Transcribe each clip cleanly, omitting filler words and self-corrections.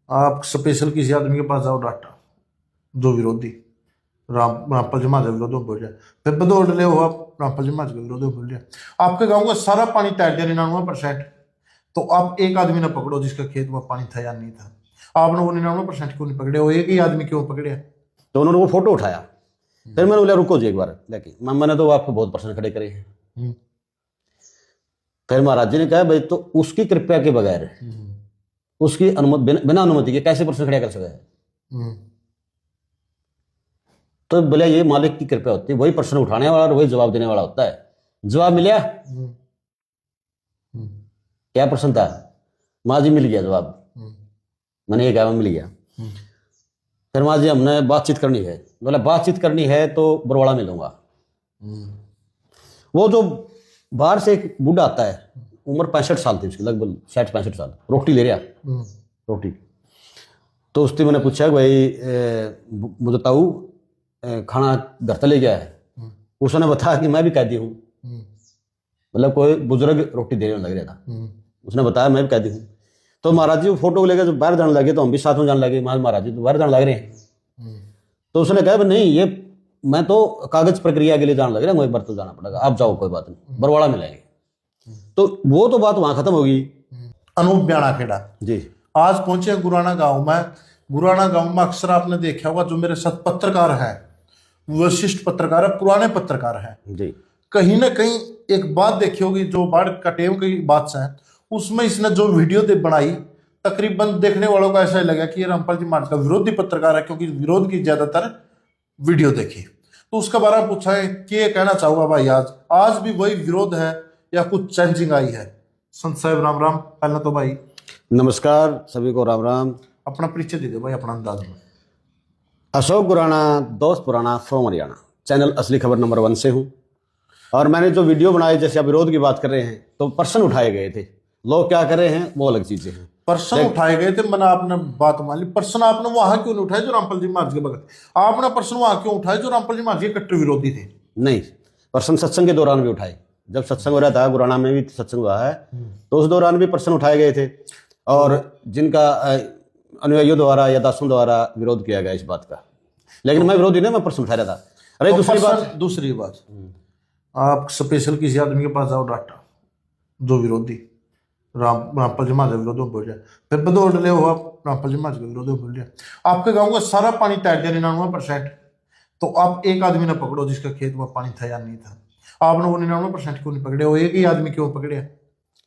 आप स्पेशल किसी आदमी के पास जाओ डाटा जो विरोधी रामपाल जी महाराज विरोध बोल रहा है, फिर बदौड़ ले हो आप रामपाल जी महाराज के विरोध बोल रहा है। आपके गांव का सारा पानी तैर गया 99%, तो आप एक आदमी ना पकड़ो जिसका खेत में पानी था या नहीं था। आपने वो 99% क्यों नहीं पकड़े, वो एक ही आदमी क्यों पकड़े? तो उन्होंने वो फोटो उठाया। फिर मैंने बोला रुको जी एक बार लेके, मैंने तो आपको बहुत प्रश्न खड़े करे हैं। फिर महाराज जी ने कहा भाई तो उसकी कृपया के बगैर, उसकी अनुमति बिना अनुमति के कैसे प्रश्न खड़े कर सकता है? तो बोले ये मालिक की कृपया होती है, वही प्रश्न उठाने वाला और वही जवाब देने वाला होता है। जवाब मिला? क्या प्रश्न था? माँ जी मिल गया जवाब। मैंने ये कहा मिल गया। फिर माँ जी हमने बातचीत करनी है, बोला बातचीत करनी है तो बरवाड़ा मिलूंगा। वो जो बाहर से एक बूढ़ा आता है, उम्र 65 साल थी उसकी, लगभग 60-65 साल, रोटी ले रहा रोटी। तो उसने मैंने पूछा भाई मुझे ताऊ खाना घर तक ले गया है? उसने बताया कि मैं भी कैदी हूँ, मतलब कोई बुजुर्ग रोटी देने लग रहा था। उसने बताया मैं भी कैदी हूँ। तो महाराज जी वो फोटो को लेकर जब बाहर जाने लगे तो हम भी साथ में जाने लगे, महाराज जी तो बाहर जाने लग रहे हैं। तो उसने कहा नहीं ये मैं तो कागज प्रक्रिया के लिए जाने लग रहा हूँ, एक बार तो जाना पड़ेगा, आप जाओ कोई बात नहीं, बरवाड़ा मिलेंगे। तो वो तो बात वहां खत्म होगी। अनूप ब्याणा खेड़ा जी आज पहुंचे गुराना गांव में। गुराना गांव में अक्सर आपने देखा होगा जो मेरे साथ पत्रकार है, वरिष्ठ पत्रकार है, पुराने पत्रकार है जी, कहीं ना कहीं एक बात देखी होगी जो बाढ़ कटेव की बात है, उसमें इसने जो वीडियो बनाई तकरीबन देखने वालों को ऐसा ही लगा कि ये रामपाल जी महाराज का विरोधी पत्रकार है, क्योंकि विरोध की ज्यादातर वीडियो देखी। तो उसके बारे में पूछा है कि ये कहना चाहूंगा भाई आज भी वही विरोध है या कुछ चेंजिंग आई है? संत साहब राम राम। पहले तो भाई नमस्कार सभी को, राम राम। अपना परिचय दे दो भाई, अपना अंदाज में। अशोक गुराना, दोस्त पुराना, फ्रॉम हरियाणा, चैनल असली खबर नंबर 1 से हूँ। और मैंने जो वीडियो बनाई, जैसे आप विरोध की बात कर रहे हैं, तो पर्सन उठाए गए थे, लोग क्या कर रहे हैं वो अलग चीजें हैं। पर्सन उठाए गए थे, मैंने आपने बात मान ली। पर्सन आपने वहां क्यों नहीं उठाए जो रामपाल जी महाराज के भगत? आपने पर्सन वहां क्यों उठाए जो रामपाल जी महाराज के कट्टर विरोधी थे? नहीं, पर्सन सत्संग के दौरान भी उठाए, जब सत्संग हो रहा था, गुराना में भी सत्संग हुआ है, तो उस दौरान भी पर्सन उठाए गए थे और जिनका अनुयायियों द्वारा या दासों द्वारा विरोध किया गया इस बात का। लेकिन मैं विरोधी नहीं, मैं पर्सन उठा रहा था। अरे तो दूसरी बात आप स्पेशल किसी आदमी के पास जाओ डाटा जो विरोधी रामपाल जी महाराज विरोध बोल रहा है, फिर बदौड़ ले हो आप रामपाल जी महाराज के विरोध बोल रहा है। आपके गांव का सारा पानी तैर गया 99%, तो आप एक आदमी ना पकड़ो जिसका खेत में पानी था या नहीं था। आपने वो 99% क्यों नहीं पकड़े, वो एक ही आदमी क्यों पकड़े?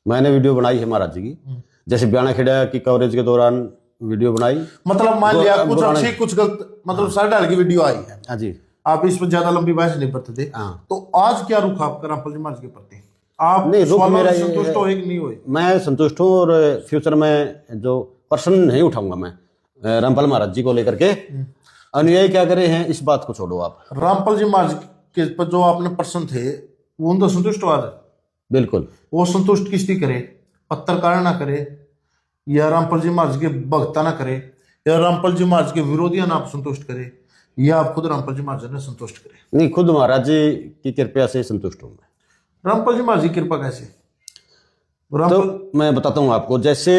मैंने वीडियो बनाई है महाराज जी की, जैसे ब्याणा खेड़ा की कवरेज के दौरान वीडियो बनाई। मतलब मान लिया कुछ अच्छी कुछ गलत, मतलब सारे डाल की वीडियो आई है। हाँ जी, आप इस पर ज्यादा लंबी बहस नहीं करते थे। तो आज क्या रुख आपका रामपाल जी महाराज के प्रति? आप नहीं रुख मेरा संतुष्ट हो कि नहीं हो? मैं संतुष्ट हूँ, और फ्यूचर में जो पर्सन नहीं उठाऊंगा मैं रामपाल महाराज जी को लेकर के। अनुयायी क्या करे हैं इस बात को छोड़ो आप। रामपाल जी महाराज के पर जो आपने पर्सन थे वो उन तो संतुष्ट हो? बिल्कुल। वो संतुष्ट किसकी करे? पत्रकार ना करे, या रामपाल जी महाराज के भक्ता ना करे, या रामपाल जी महाराज के विरोधियां ना आप संतुष्ट करे, या आप खुद रामपाल जी महाराज ने संतुष्ट करे? नहीं, खुद महाराज जी की कृपया से संतुष्ट हूँ मैं। रामपाल जी महाराज की कृपा कैसे? तो मैं बताता हूँ आपको, जैसे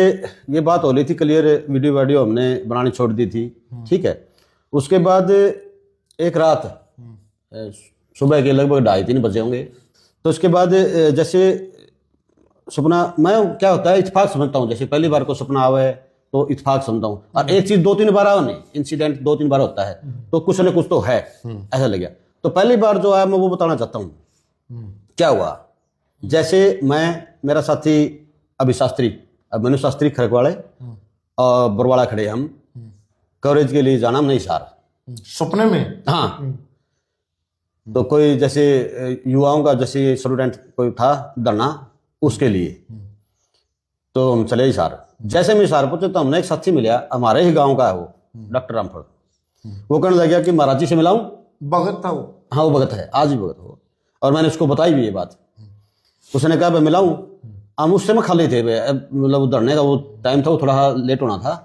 ये बात हो रही थी क्लियर, वीडियो हमने बनानी छोड़ दी थी, ठीक है। उसके बाद एक रात सुबह के लगभग 2:30-3 बजे होंगे, तो उसके बाद जैसे सपना, मैं क्या होता है इत्तेफाक समझता हूँ, जैसे पहली बार को सपना आवे तो इत्तेफाक समझता हूँ, और एक चीज 2-3 बार आओ नहीं, इंसिडेंट 2-3 बार होता है, तो कुछ न कुछ तो है, ऐसा लगा। तो पहली बार जो है मैं वो बताना चाहता हूँ क्या हुआ। जैसे मेरा साथी अभिशास्त्री, अभिमन्यु शास्त्री खरकवाड़े और बरवाड़ा खड़े, हम कवरेज के लिए जाना, हम नहीं सार सपने में। हाँ, तो कोई जैसे युवाओं का जैसे स्टूडेंट कोई था धरना, उसके लिए तो हम चले हिसार। जैसे हम हिसार पहुंचे तो हमने एक साथी मिला, हमारे ही गांव का है वो, डॉक्टर रामफल। वो कहने लगा कि महाराज जी से मिलाऊं। भगत था वो? हाँ वो भगत है, आज भी भगत हो, और मैंने उसको बताई भी ये बात। उसने कहा मैं मिलाऊं, हम उससे में खाली थे, मतलब धरने का वो टाइम था, वो थोड़ा लेट होना था,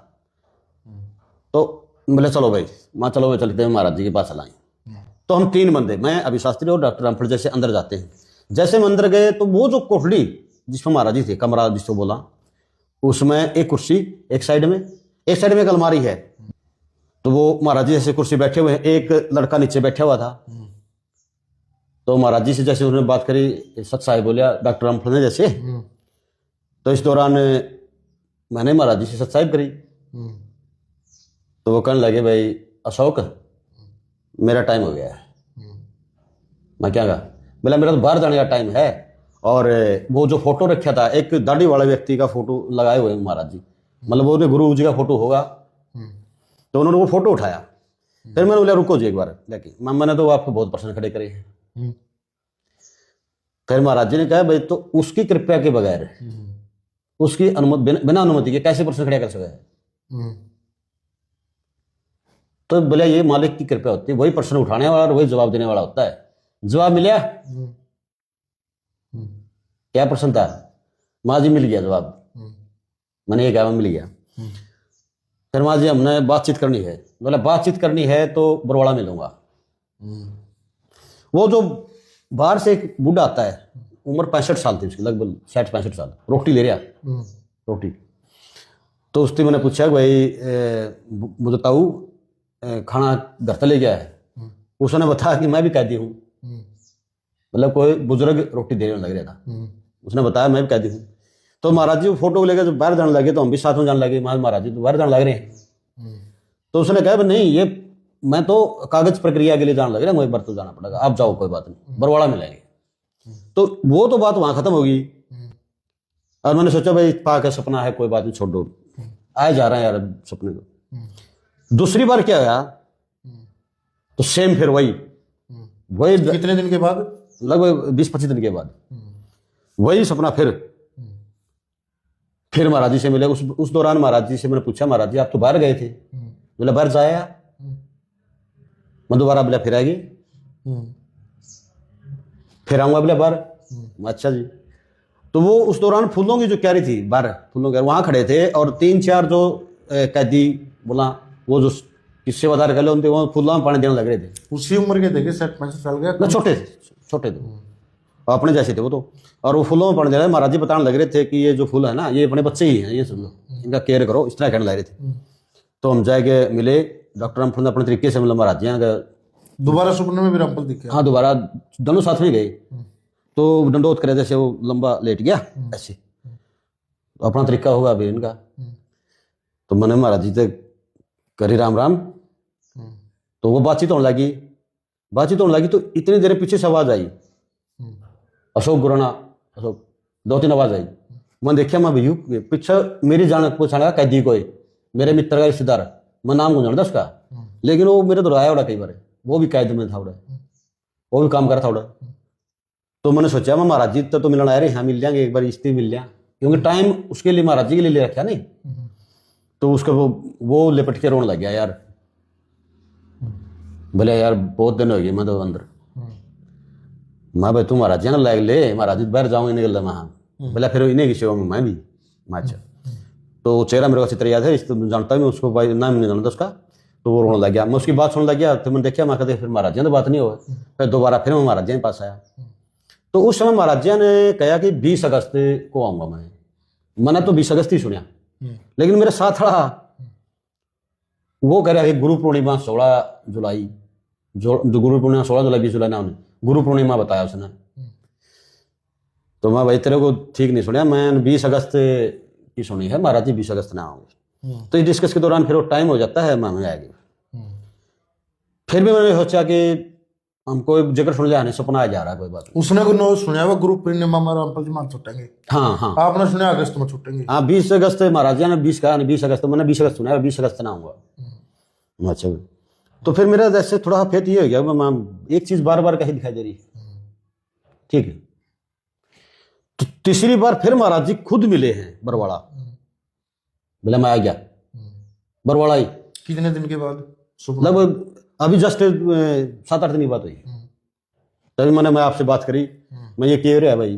तो बोले चलो भाई, माँ चलो भाई चलते हैं महाराज जी के पास चलाएं। तो हम 3 बंदे, मैं अभिशास्त्री और डॉक्टर रामफल, जैसे अंदर जाते हैं। जैसे हम अंदर गए तो वो जो कोठड़ी जिसमें महाराज जी थे, कमरा जिसको बोला, उसमें एक कुर्सी एक साइड में, एक साइड में एक अलमारी है, तो वो महाराज जी जैसे कुर्सी बैठे हुए हैं, एक लड़का नीचे बैठा हुआ था। तो महाराज जी से जैसे उन्होंने बात करी, सच साहिब बोलिया डॉक्टर रामफल ने जैसे। तो इस दौरान मैंने महाराज जी से सच साहिब करी। तो वो कहने लगे, भाई अशोक मेरा टाइम हो गया है। मैं क्या कहा, बोला मेरा तो बाहर जाने का टाइम है, और वो जो फोटो रखा था, एक दाढ़ी वाले व्यक्ति का फोटो लगाए हुए हैं महाराज जी, मतलब वो गुरु जी का फोटो होगा। तो उन्होंने वो फोटो उठाया। फिर मैंने बोला रुको जी एक बार, लेकिन मैंने तो आपको बहुत प्रश्न खड़े करे हैं। फिर महाराज जी ने कहा, भाई तो उसकी कृपा के बगैर, उसकी अनुमति, बिना अनुमति के कैसे प्रश्न खड़े कर सके है? तो बोले ये मालिक की कृपा होती है, वही प्रश्न उठाने वाला और वही जवाब देने वाला होता है। जवाब मिला? क्या प्रश्न था? माँ जी मिल गया जवाब। मैंने ये कहा मिल गया। फिर माँ जी हमने बातचीत करनी है। बोला बातचीत करनी है तो बरवाड़ा मिलूंगा। वो जो बाहर से एक बूढ़ा आता है, उम्र 65 साल थी उसकी, लगभग 60-65 साल, रोटी ले रहा रोटी। तो उसने मैंने पूछा भाई मुझे ताऊ खाना घर तक ले गया है? उसने बताया कि मैं भी कैदी हूँ, मतलब कोई बुजुर्ग रोटी देने लग रहा था। उसने बताया मैं भी कैदी हूँ। तो महाराज जी वो फोटो को लेकर जब बाहर जाने लगे तो हम भी साथ में जाने लगे। महाराज जी तो बाहर जाने लग रहे हैं। तो उसने कहा नहीं, ये मैं तो कागज प्रक्रिया के लिए जाने लग रहा हूँ, एक बार तो जाना पड़ेगा, आप जाओ कोई बात नहीं, बरवाड़ा मिलेंगे। तो वो तो बात वहां खत्म होगी। और मैंने सोचा भाई पाक है, सपना है, कोई बात नहीं, छोड़ दो, आए जा रहे हैं यार सपने को। दूसरी बार क्या हुआ, तो सेम फिर वही कितने दिन के बाद? लगभग 20-25 दिन के बाद वही सपना। फिर महाराज जी से मिले। उस दौरान महाराज जी से मैंने पूछा, महाराज जी आप तो बाहर गए थे? बोला बाहर जाया। मैं दोबारा बोला फिर आएगी, फिर आऊंगा बोला बाहर। अच्छा जी। तो वो उस दौरान फूलों की जो क्यारी थी, बाहर फूलों की वहां खड़े थे, और 3-4 जो कैदी बोला वो जो किससे बता रहे उनके वो फूलों में पानी देने लग रहे थे। उसी उम्र के थे, 60-65 साल के? छोटे थे, अपने जैसे थे वो तो। और वो फूलों में पानी दे रहे, महाराज जी बताने लग रहे थे कि ये जो फूल है ना, ये अपने बच्चे ही हैं, ये समझो, इनका केयर करो, इस तरह कहने लग रहे थे। तो हम जाके मिले, डॉक्टर रामफल ने अपने तरीके से मतलब महाराज जी दोबारा सपने में भी रामफल दिखे? हाँ, दोबारा दोनों साथ में गए। तो दंडोत करे जैसे वो लंबा लेट गया ऐसे, तो अपना तरीका होगा अभी इनका। तो मैंने महाराज जी से करी राम राम। तो वो बातचीत होने लगी। तो इतनी देर पीछे से आवाज आई, अशोक गुराना, अशोक, 2-3 आवाज आई। मैं देखा, मैं भैयू पीछे मेरी जान पूछा कैदी कोई, मेरे मित्र का रिश्तेदार, मैं नाम को जानता उसका, लेकिन वो मेरे तो आया उड़ा कई बार, वो भी कैद में था उड़ा, वो भी काम कर था उड़ा। तो मैंने सोचा मैं महाराज जी तो मिलना आया रहे, हाँ मिल जाएंगे एक बार, इस्ती मिल जाए, क्योंकि टाइम उसके लिए महाराज जी के लिए ले रखा नहीं। तो उसका वो लिपट के रोने लग गया यार। बोले यार बहुत दिन हो गए मैं तो अंदर। मैं भाई तू महाराज जी ना लाग ले, महाराज जी बाहर जाऊंगा इन्हें गल मैं। बोला फिर इन्हें की सेवा में मैं भी। अच्छा। तो चेहरा मेरे को अच्छी तरह याद है, इस तो जानता मैं उसको, भाई नाम नहीं जानता उसका। तो वो रोने लग गया, मैं उसकी बात सुनने लग गया। तो मैंने देखा, मैं कहते फिर महाराज जी तो बात नहीं हुआ। फिर दोबारा फिर मैं महाराज जी के पास आया। तो उस समय महाराज जी ने कहा कि 20 अगस्त को आऊंगा मैं। मैंने तो 20 अगस्त ही सुना, लेकिन मेरे साथ रहा वो कह रहा है गुरु पूर्णिमा 16 जुलाई, जो गुरु पूर्णिमा 16 जुलाई 20 जुलाई ना, उन्हें गुरु पूर्णिमा बताया उसने। तो मैं भाई तेरे को ठीक नहीं सुना, मैं 20 अगस्त की सुनी है, महाराज जी 20 अगस्त ना आऊंगे। तो इस डिस्कस के दौरान फिर वो टाइम हो जाता है, मैं आएगी। फिर भी मैंने सोचा कि हमको जगह सुन जाने सपना आ जा रहा है, कोई बात उसने को सुना हुआ गुरु पूर्णिमा में रामफल जी मान छूटेंगे। हाँ, आपने सुना अगस्त में छूटेंगे? हाँ 20 अगस्त महाराज जी ने 20 कहा, 20 अगस्त मैंने 20 अगस्त सुना है, 20 अगस्त ना आऊंगा। अच्छा। तो फिर मेरा जैसे थोड़ा फेत ये हो गया, मैं एक चीज बार बार कहीं दिखाई दे रही, ठीक है। तो तीसरी बार फिर महाराज जी खुद मिले हैं बरवाड़ा। बोला मैं आ गया बरवाड़ा ही। कितने दिन के बाद? लगभग अभी जस्ट 7-8 दिन की बात हुई। तभी मैं आपसे बात करी, मैं ये कह रहा है भाई।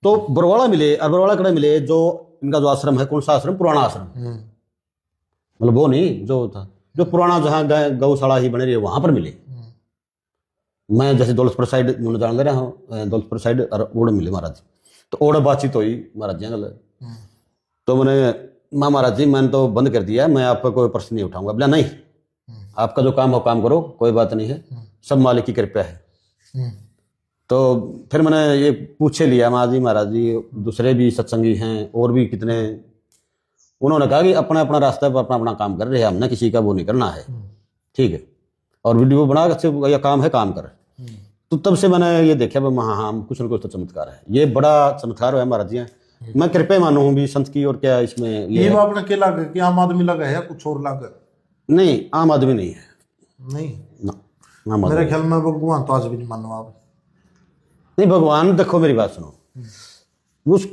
तो बरवाड़ा मिले, और बरवाड़ा कड़े मिले जो इनका जो आश्रम है, कौन सा आश्रम? पुराना आश्रम, मतलब वो नहीं जो था, जो पुराना जहाँ गौशाला ही बने रही है, वहां पर मिले। मैं जैसे दौलतपुर साइड जान ले रहा हूँ, दौलतपुर साइड और ओड़ मिले महाराज। तो ओड़ बातचीत हुई महाराज जी। तो मैंने माँ महाराज जी मैंने तो बंद कर दिया, मैं आपका कोई प्रश्न नहीं उठाऊंगा। बोला नहीं, आपका जो काम हो काम करो, कोई बात नहीं है, सब मालिक की कृपा है। तो फिर मैंने ये पूछे लिया महाराज जी दूसरे भी सत्संगी हैं और भी कितने, उन्होंने कहा कि अपना अपना रास्ता पर अपना अपना काम कर रहे हैं, हमने किसी का वो नहीं करना है, ठीक है, और वीडियो बना अच्छे या काम है काम कर। तो तब से मैंने ये देखा हाँ कुछ न कुछ तो चमत्कार है, ये बड़ा चमत्कार है महाराज जी। मैं कृपया मानू हूँ भी संत की, और क्या इसमें ये आपने क्या लगा कि आम आदमी लगा है या कुछ और लगा? नहीं, आम आदमी नहीं है, नहीं ना, मेरे ख्याल में भगवान तो आज भी नहीं मानो आप। नहीं, भगवान देखो मेरी बात सुनो, उस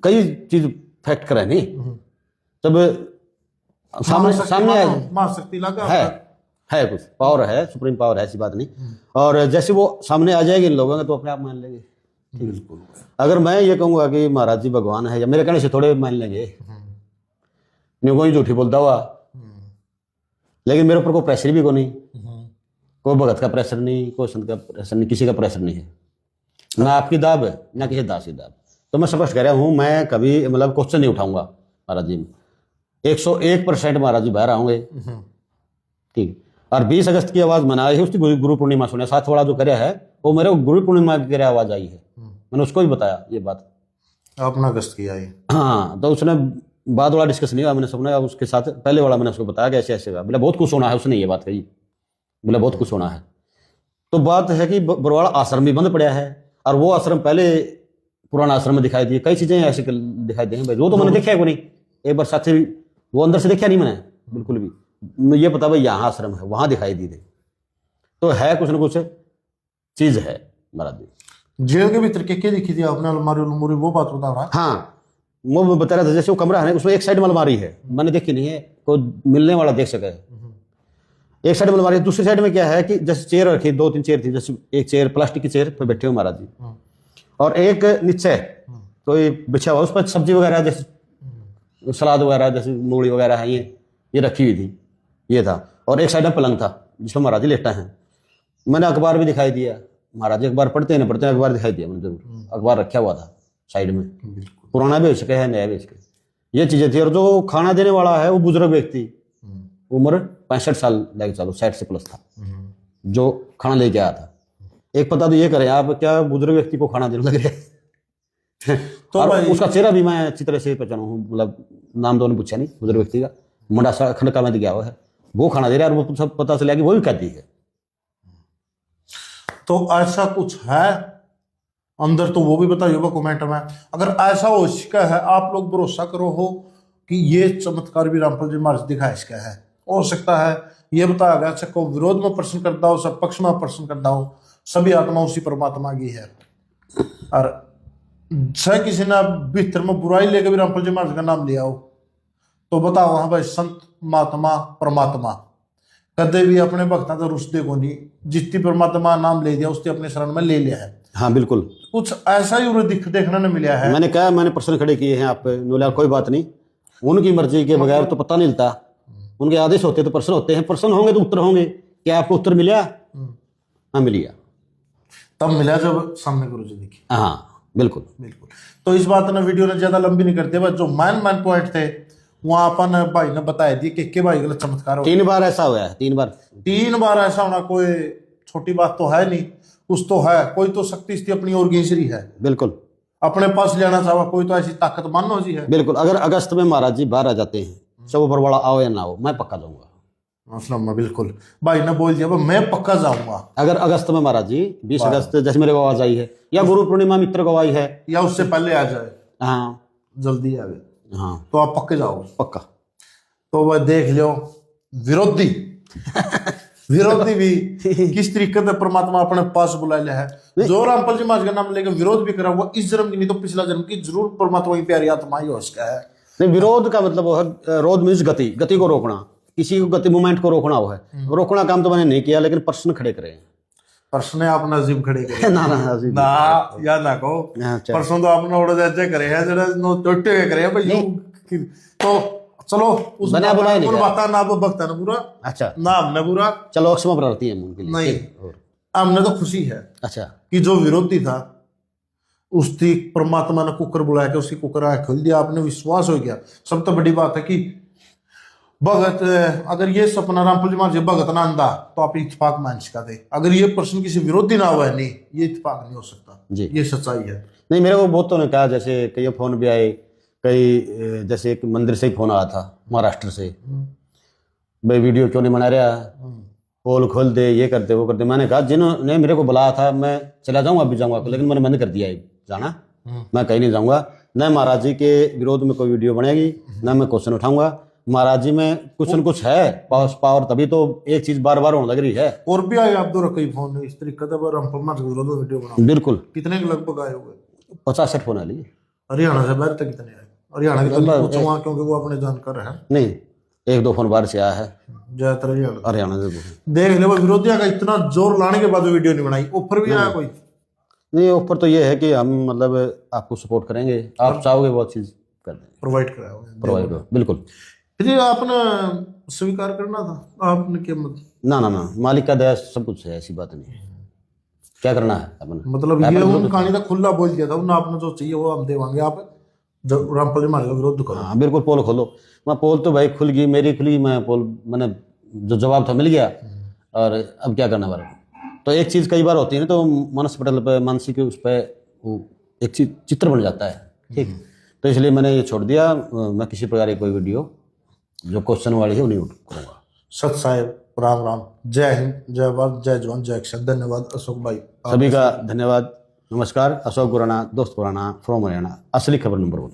कई चीज फैक्ट करे नहीं, तब सामने महाशक्ति लगा है कुछ पावर है, सुप्रीम पावर है, ऐसी बात नहीं। और जैसे वो सामने आ जाएगी इन लोगों के तो अपने आप मान लेंगे। बिल्कुल, अगर मैं ये कहूंगा कि महाराज जी भगवान है, या मेरे कहने से थोड़े मान लेंगे, नहीं कोई झूठी बोलता हुआ, लेकिन मेरे ऊपर कोई प्रेशर भी को नहीं, कोई भगत का प्रेशर नहीं, कोई संत का प्रेशर नहीं, किसी का प्रेशर नहीं है, ना आपकी दाब है ना किसी दास की दाब। तो मैं स्पष्ट कह रहा हूँ, मैं कभी मतलब क्वेश्चन नहीं उठाऊंगा महाराज जी, 101% महाराज जी बाहर आऊंगे, ठीक। और 20 अगस्त की आवाज मनाई है, उसकी गुरु पूर्णिमा सुने, साथ वाला जो करे है वो मेरे गुरु पूर्णिमा की आवाज आई है, मैंने उसको भी बताया ये बात, अपना अगस्त किया है। हाँ, तो उसने बाद वाला डिस्कस नहीं हुआ, मैंने सुना उसके साथ, पहले वाला मैंने उसको बताया कि ऐसे ऐसे हुआ, बोला बहुत कुछ होना है, उसने ये बात कही, बोला बहुत कुछ होना है। तो बात है कि बरवाड़ा आश्रम भी बंद पड़ा है, और वो आश्रम पहले पुराना आश्रम में दिखाई दिए, कई चीजें ऐसी दिखाई दी भाई, वो तो मैंने देखा है को नहीं, एक बार साथ से वो अंदर से देखा नहीं मैंने बिल्कुल भी, ये पता भाई यहाँ आश्रम है, वहां दिखाई दी थी, तो है कुछ ना कुछ चीज है महाराज जी। जेल के भीतर क्या दिखी थी आपने, अलमारी उलमारी वो बात बता रहा? हाँ, वो बता रहा था, जैसे वो कमरा है उसमें एक साइड में अलमारी है, मैंने देखी नहीं है, कोई मिलने वाला देख सके, एक साइड में अलमारी, दूसरी साइड में क्या है कि जैसे चेयर रखी, 2-3 चेयर थी, जैसे एक चेयर प्लास्टिक की चेयर पर बैठे हो महाराज जी, और एक नीचे तो ये बिछा हुआ, उस पर सब्जी वगैरह जैसे सलाद वगैरह जैसे मूली वगैरह है, ये रखी हुई थी, ये था, और एक साइड में पलंग था जिसमें महाराज जी लेटा है। मैंने अखबार भी दिखाई दिया, महाराज जी अखबार पढ़ते हैं ना पढ़ते हैं, अखबार दिखाई दिया मैंने, जरूर अखबार रखा हुआ था साइड में, पुराना भी हो सके है नया भी हो सके, ये चीजें थी। और जो खाना देने वाला है वो बुजुर्ग व्यक्ति, उम्र 65 साल लेके चलो, 60 से प्लस था, जो खाना लेके आया था। एक पता तो ये करें आप, क्या बुजुर्ग व्यक्ति को खाना देने लग रहे तो उसका चेहरा भी मैं अच्छी तरह से पहचाना हूँ, मतलब नाम तो पूछा नहीं बुजुर्ग व्यक्ति का, मुंडा खंड का मैं गया हुआ है, वो खाना दे रहा है, और वो सब पता चला कि वो भी कहती है। तो ऐसा कुछ है अंदर, तो वो भी बताइएगा कमेंट में। अगर ऐसा हो सका है, आप लोग भरोसा करो हो कि ये चमत्कार भी रामपाल जी महाराज दिखा इसका है, हो सकता है ये बताया गया, अच्छा को विरोध में प्रश्न करता हो, सब पक्ष में प्रश्न करता हो, सभी आत्मा उसी परमात्मा की है। और चाहे किसी ने भीतर में बुराई लेकर भी रामपाल जी महाराज का नाम लिया हो, तो बताओ हाँ भाई, संत महात्मा परमात्मा कदे भी अपने भक्तों का रुसदे को नहीं, जितनी परमात्मा नाम ले दिया उसने अपने शरण में ले लिया है। हाँ बिल्कुल, कुछ ऐसा ही उन्हें देखने ने मिला है। मैंने कहा, मैंने प्रश्न खड़े किए हैं आप पे, कोई बात नहीं, उनकी मर्जी के बगैर तो पता नहीं चलता, उनके आदेश होते तो प्रश्न होते हैं, प्रश्न होंगे तो उत्तर होंगे। क्या आपको उत्तर मिला? हाँ मिल गया, तब मिला जब सामने गुरु जी दिखे। हाँ बिल्कुल बिल्कुल। तो इस बात ने वीडियो ने ज्यादा लंबी नहीं करते, बस जो मैन पॉइंट थे वहां अपन भाई ने बताया दिए कि भाई गलत चमत्कार हो। 3 बार ऐसा हुआ है, 3 बार ऐसा होना कोई छोटी बात तो है नहीं, कुछ तो है, कोई तो शक्ति स्थिति अपनी और गेंसरी है, बिल्कुल अपने पास लेना चाहा, कोई तो ऐसी ताकत मानो जी है। बिल्कुल, अगर अगस्त में महाराज जी बाहर आ जाते हैं, सब ऊपर वाला आओ या ना हो, मैं पक्का जाऊंगा। बिल्कुल, भाई ने बोल दिया मैं पक्का जाऊंगा। अगर अगस्त में महाराज जी 20 अगस्त जैसे मेरे को आवाज आई है, या गुरु पूर्णिमा मित्र को आई है, या उससे पहले आ जाए, हाँ जल्दी आ गए, हाँ तो आप पक्के जाओ, पक्का। तो वह देख लो विरोधी विरोधी भी किस तरीके से परमात्मा अपने पास बुला लिया है। जो रामपाल जी महाराज का नाम लेकर विरोध भी करा हुआ, इस जन्म की नहीं तो पिछला जन्म की जरूर परमात्मा की प्यारी आत्मा ही हो इसका है। नहीं, विरोध का मतलब वो है, रोध मीन्स गति को रोकना, किसी को गति मूवमेंट को रोकना हो है, रोकना काम तो मैंने नहीं किया, लेकिन प्रश्न खड़े करे हैं। प्रश्न आपने अजीब खड़े करे ना या ना कहो, प्रश्न तो आपने उड़ जाते करे हैं, जरा नो टोटे करे हैं भाई। तो चलो उस बना बुलाए नहीं बाता ना वो भक्ता ना बुरा, अच्छा ना हमने बुरा, चलो अक्षमा प्रार्थी है उनके लिए, नहीं हमने तो खुशी है, अच्छा कि जो विरोधी था उसकी परमात्मा ने कुकर बुलाया के उसकी कुकर आँख खोल दिया, आपने विश्वास हो गया। सब तो बड़ी बात है कि भगत, अगर ये सपना रामपुर जी महाराज भगत ना आंदा तो आप इत्तेफाक मान सका थे, अगर ये प्रश्न किसी विरोधी ना हुआ है नहीं, ये इत्तेफाक नहीं हो सकता जी। ये सच्चाई है। नहीं, मेरे को बहुतों ने कहा, जैसे कई फोन भी आए, कई जैसे एक मंदिर से ही फोन आया था महाराष्ट्र से, भाई वीडियो क्यों नहीं बना रहा, पोल खोल दे, ये कर दे, वो कर दे। मैंने कहा जिन्होंने मेरे को बुलाया था मैं चला जाऊंगा, अभी जाऊंगा, लेकिन मैंने बंद कर दिया है जाना, मैं कहीं नहीं जाऊंगा। न महाराज जी के विरोध में कोई वीडियो बनेगी, न मैं क्वेश्चन उठाऊंगा। महाराज जी में कुछ न कुछ है पावर, तभी तो एक चीज बार बार होने लग रही है। और भी आए आप दो कई फोन इस तरीके का रामपुर महाराज के विरोध में वीडियो बनाओ। बिल्कुल। कितने के लगभग आए हुए? 50-60 फोन आ लिए। हरियाणा से बाहर तक कितने आए? हरियाणा के तो पूछूंगा क्योंकि वो अपने जानकार है। नहीं, 1-2 फोन बाहर से आया है, ज्यादातर हरियाणा से। देख ले, वो विरोधियों का इतना जोर लाने के बाद वीडियो नहीं बनाई। ऊपर भी आया कोई? नहीं, ऊपर तो ये है कि हम मतलब आपको सपोर्ट करेंगे, आप चाहोगे वो चीज कर देंगे, प्रोवाइड कराओगे। प्रोवाइड। बिल्कुल। जी, आपने स्वीकार करना था, आपने क्या ना ना ना, मालिक का दया सब कुछ है, ऐसी बात नहीं है। क्या करना है अपने, मतलब ये उन कहानी का खुला बोल दिया था उन, आपने जो चाहिए वो हम देवांगे, आप जब रामपाल जी महाराज का विरोध करो। हाँ बिल्कुल, पोल खोलो। मैं पोल तो भाई खुल गई, मेरी खुली, मैं पोल, मैंने जो जवाब था मिल गया, और अब क्या करना बारे। तो एक चीज कई बार होती है ना, तो मानस पटल पे, मानसिक उस पर एक चीज चित्र बन जाता है, ठीक। तो इसलिए मैंने ये छोड़ दिया, मैं किसी प्रकार की कोई वीडियो जो क्वेश्चन वाली है वो नहीं करूँगा। सत साहेब, राम राम, जय हिंद, जय भारत, जय जवान, जय किसान। धन्यवाद अशोक भाई, सभी का धन्यवाद। नमस्कार, अशोक गुराना, दोस्त पुराना फ्रॉम हरियाणा, असली खबर नंबर 1।